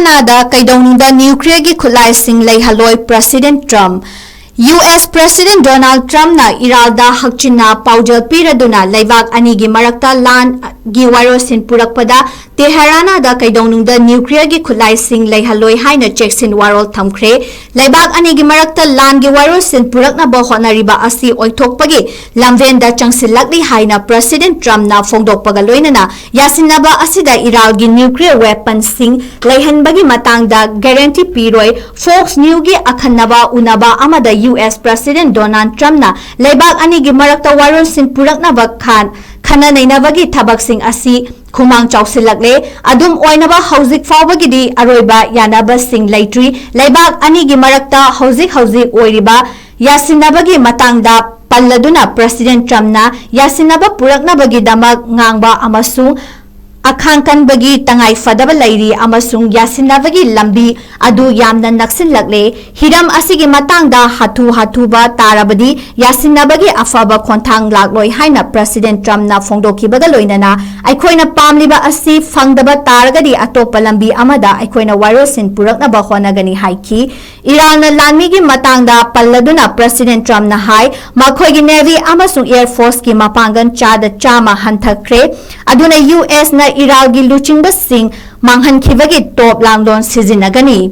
Teharanna Keidounungda nuclear gi Khutlaishing Leihanloi President Trump US President Donald Trump na iralda hakchina paujal piraduna leibak ani gi marakta lan gi warosin purakpada Teharanna Keidounungda nuclear gi Khutlaishing Leihanloi haina cheksin warol thamkhre leibak ani gi marakta lan gi warosin purakna ba honariba asi oithokpagi lamvenda changsilakli haina President Trump na phongdokpaga loinana yasinaba asida iral gi nuclear weapons sing leihanbagi matangda guarantee piroi Fox News gi akhanaba unaba amada US President Donald Trump na leibak ani gi marakta warol sin purakna ba khana nainabagi thabak sing asi khumang chawsilakle adum oinaba hauzik fawbagidi aroiba yanaba sing leitri leibak ani gi marakta hauzik oiriba yasinabagi matangda palladuna President Trump na yasinaba puraknabagi damak ngangba amasung akhangkan bagi tangai fadaba lairi amasung yasinabagi lambi adu yamna naksinlakle hiram asigi matangda hatu ba tarabadi yasinabagi afaba khonthang lakloi haina President Trump na phongdokibaga loinana aikhoina pamliba asi fangdaba taragadi atopa lambi amada aikhoina warosin puraknaba honagani haiki Iran lanmi gi matangda palladuna President Trump na hai makhoigi Navy amasung Air Force ki mapangan chama hanthakre aduna US na Iral gi luchingba sing manghan khibagi top langdon sizinagani